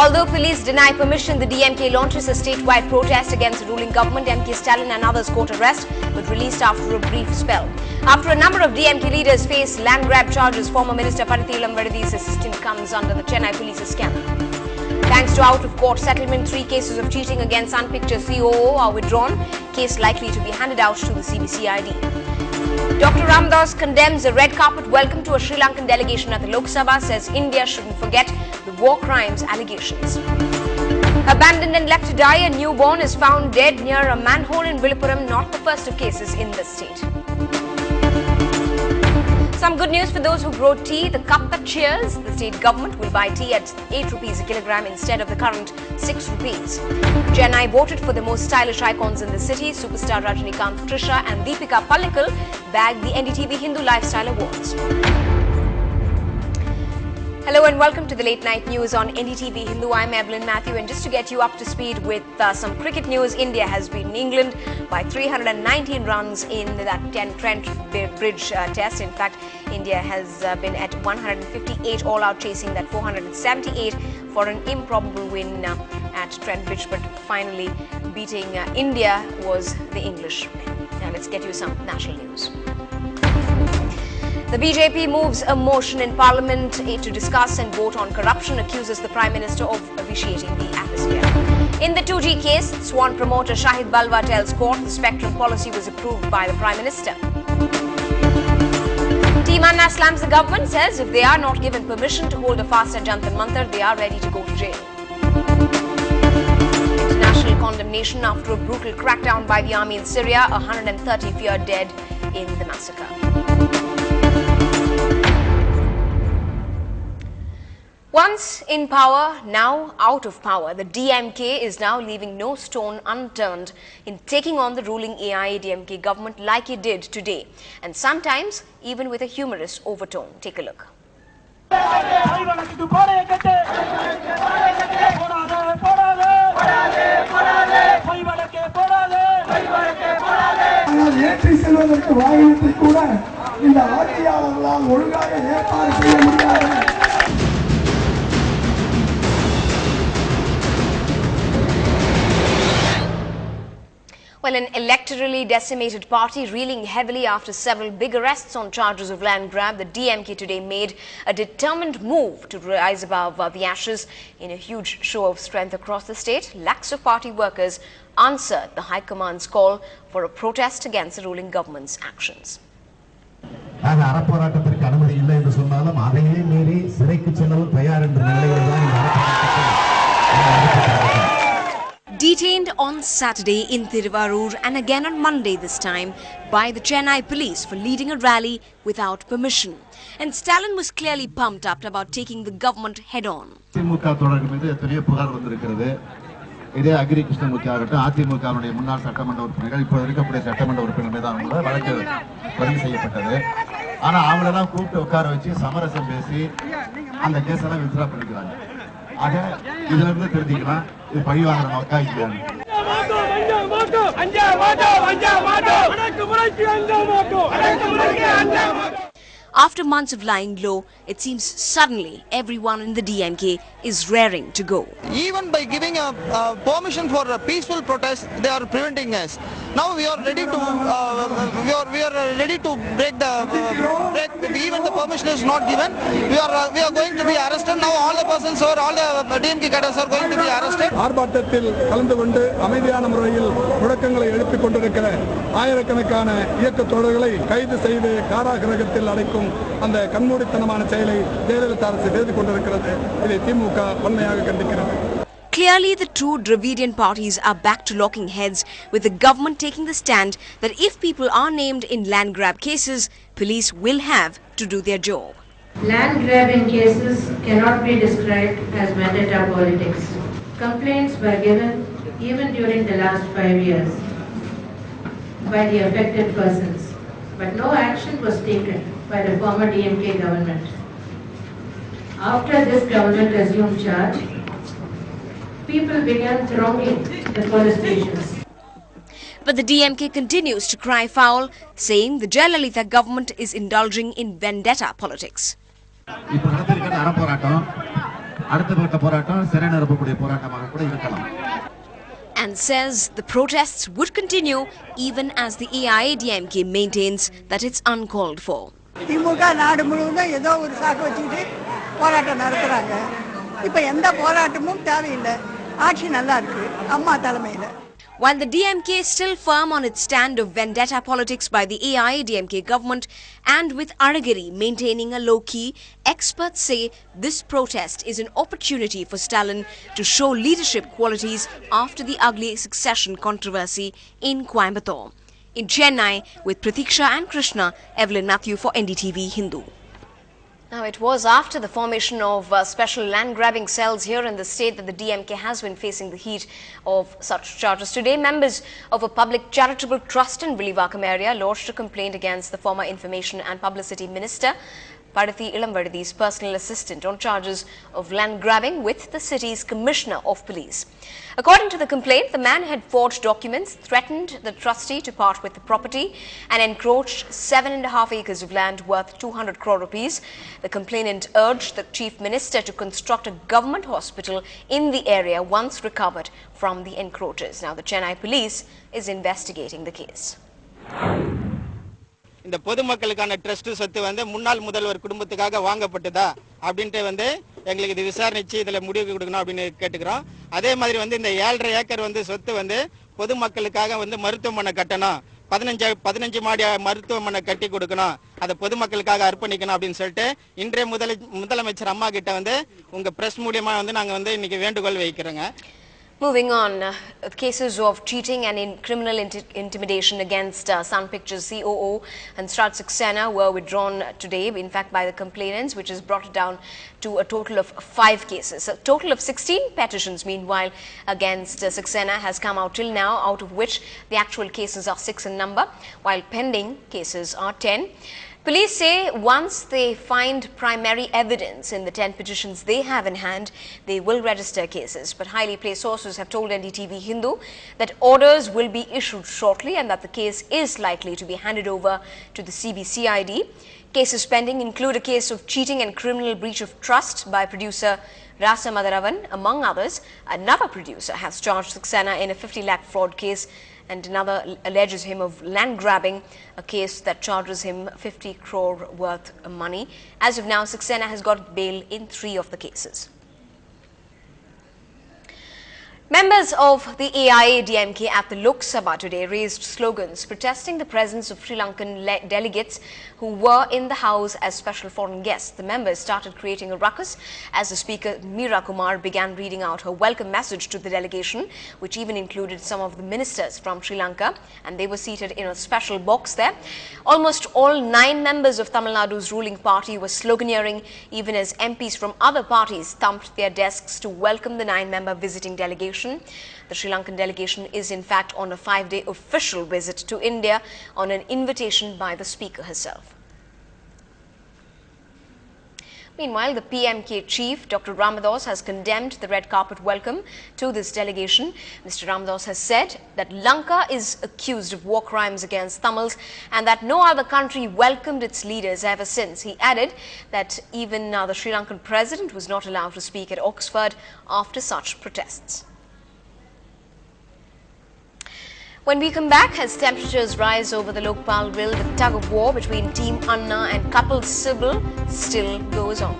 Although police deny permission, the DMK launches a statewide protest against the ruling government. MK Stalin and others court arrest, but released after a brief spell. After a number of DMK leaders face land grab charges, former Minister Parithilam Vadadi's assistant comes under the Chennai police's scandal. Thanks to out-of-court settlement, 3 cases of cheating against Sun-Picture COO are withdrawn. Case likely to be handed out to the CBCID. Dr. Ramdas condemns a red carpet welcome to a Sri Lankan delegation at the Lok Sabha, says India shouldn't forget the war crimes allegations. Abandoned and left to die, a newborn is found dead near a manhole in Viluppuram, not the first of cases in the state. Some good news for those who grow tea. The cup that cheers. The state government will buy tea at 8 rupees a kilogram instead of the current 6 rupees. Chennai voted for the most stylish icons in the city. Superstar Rajinikanth, Trisha and Deepika Pallikal bagged the NDTV Hindu Lifestyle Awards. Hello and welcome to the late night news on NDTV Hindu. I'm Evelyn Matthew, and just to get you up to speed with some cricket news, India has beaten England by 319 runs in that Trent Bridge test. In fact, India has been at 158 all-out, chasing that 478 for an improbable win at Trent Bridge, but finally beating India was the English men. Now let's get you some national news. The BJP moves a motion in Parliament to discuss and vote on corruption, accuses the Prime Minister of vitiating the atmosphere. In the 2G case, Swan promoter Shahid Balwa tells court the spectrum policy was approved by the Prime Minister. Team Anna slams the government, says if they are not given permission to hold a fast at Jantar Mantar, they are ready to go to jail. International condemnation after a brutal crackdown by the army in Syria, 130 feared dead in the massacre. Once in power, now out of power, the DMK is now leaving no stone unturned in taking on the ruling AIADMK government like it did today, and sometimes even with a humorous overtone. Take a look. Well, an electorally decimated party reeling heavily after several big arrests on charges of land grab, the DMK today made a determined move to rise above the ashes. In a huge show of strength across the state, lakhs of party workers answered the High Command's call for a protest against the ruling government's actions. Detained on Saturday in Thiruvarur and again on Monday this time by the Chennai police for leading a rally without permission. And Stalin was clearly pumped up about taking the government head on. After months of lying low, it seems suddenly everyone in the DMK is raring to go. Even by giving a permission for a peaceful protest, they are preventing us. Now we are ready to break the even the permission is not given. We are going to be arrested. Now all the persons or all the DMK cadres are going to be arrested. ஆர்ப்பாட்டத்தில் கலந்து கொண்டு அமைதியான முறையில் முழக்கங்களை எழுப்பிக் கொண்டிருக்கிற ஆயிரக்கணக்கான இயக்கத் தோழர்களை கைது செய்து காராகிரகத்தில் அடைக்கும் அந்த கண்மூடித்தனமான செயலை ஜெயலலிதா அரசு செய்து கொண்டிருக்கிறது. இதை திமுக வன்மையாக கண்டிக்கிறது. Clearly, the two Dravidian parties are back to locking heads, with the government taking the stand that if people are named in land grab cases, police will have to do their job. Land grabbing cases cannot be described as vendetta politics. Complaints were given even during the last 5 years by the affected persons, but no action was taken by the former DMK government. After this government assumed charge, people began thronging the police stations. But the DMK continues to cry foul, saying the Jayalalitha government is indulging in vendetta politics. அடுத்த கட்ட போராட்டம் சிறை நிரப்பக்கூடிய போராட்டமாக கூட இருக்கலாம். And says the protests would continue even as the AIADMK maintains that it's uncalled for. திமுக நாடு முழுவதும் ஏதோ ஒரு சாக்கு வச்சுக்கிட்டு போராட்டம் நடத்துறாங்க. இப்போ எந்த போராட்டமும் தேவையில்லை. ஆட்சி நல்லா இருக்கு அம்மா தலைமையில. While the DMK is still firm on its stand of vendetta politics by the AIADMK government and with Aragiri maintaining a low-key, experts say this protest is an opportunity for Stalin to show leadership qualities after the ugly succession controversy in Coimbatore. In Chennai, with Pratiksha and Krishna, Evelyn Matthew for NDTV Hindu. Now, it was after the formation of special land-grabbing cells here in the state that the DMK has been facing the heat of such charges. Today, members of a public charitable trust in Vilivakam area lodged a complaint against the former Information and Publicity Minister, Padathi Ilamvadi's personal assistant, on charges of land-grabbing with the city's Commissioner of Police. According to the complaint, the man had forged documents, threatened the trustee to part with the property and encroached 7.5 acres of land worth 200 crore rupees. The complainant urged the Chief Minister to construct a government hospital in the area once recovered from the encroachers. Now, the Chennai police is investigating the case. இந்த பொதுமக்களுக்கான trust சொத்து வந்து முன்னாள் முதல்வர் குடும்பத்துக்காக வாங்கப்பட்டதா அப்படின்ட்டு வந்து எங்களுக்கு இது விசாரணைச்சு இதில் முடிவு கொடுக்கணும் அப்படின்னு கேட்டுக்கிறோம். அதே மாதிரி வந்து இந்த 7.5 ஏக்கர் வந்து சொத்து வந்து பொதுமக்களுக்காக வந்து மருத்துவமனை கட்டணும், 15 மாடி மருத்துவமனை கட்டி கொடுக்கணும், அதை பொதுமக்களுக்காக அர்ப்பணிக்கணும் அப்படின்னு சொல்லிட்டு இன்றைய முதலமைச்சர் அம்மா கிட்ட வந்து உங்க பிரஸ் மூலியமா வந்து நாங்க வந்து இன்னைக்கு வேண்டுகோள் வைக்கிறோங்க. Moving on, cases of cheating and criminal intimidation against Sun Pictures COO and Sraj Saxena were withdrawn today, in fact by the complainants, which has brought it down to a total of 5 cases. A total of 16 petitions, meanwhile, against Saxena has come out till now, out of which the actual cases are 6 in number, while pending cases are 10. Police say once they find primary evidence in the 10 petitions they have in hand, they will register cases. But highly placed sources have told NDTV Hindu that orders will be issued shortly and that the case is likely to be handed over to the CBCID. Cases pending include a case of cheating and criminal breach of trust by producer Rasa Madharavan, among others. Another producer has charged Saxena in a 50 lakh fraud case, and another alleges him of land grabbing, a case that charges him 50 crore worth of money. As of now, Saxena has got bail in 3 of the cases. Members of the AIADMK at the Lok Sabha today raised slogans protesting the presence of Sri Lankan delegates who were in the house as special foreign guests. The members started creating a ruckus as the speaker Meera Kumar began reading out her welcome message to the delegation, which even included some of the ministers from Sri Lanka, and they were seated in a special box there. Almost all 9 members of Tamil Nadu's ruling party were sloganeering, even as MPs from other parties thumped their desks to welcome the 9-member visiting delegation. The Sri Lankan delegation is in fact on a 5-day official visit to India on an invitation by the speaker herself. Meanwhile, the PMK chief, Dr. Ramados, has condemned the red carpet welcome to this delegation. Mr. Ramados has said that Lanka is accused of war crimes against Tamils and that no other country welcomed its leaders ever since. He added that even the Sri Lankan president was not allowed to speak at Oxford after such protests. When we come back, as temperatures rise over the Lokpal Rill, the tug of war between Team Anna and couple Sybil still goes on.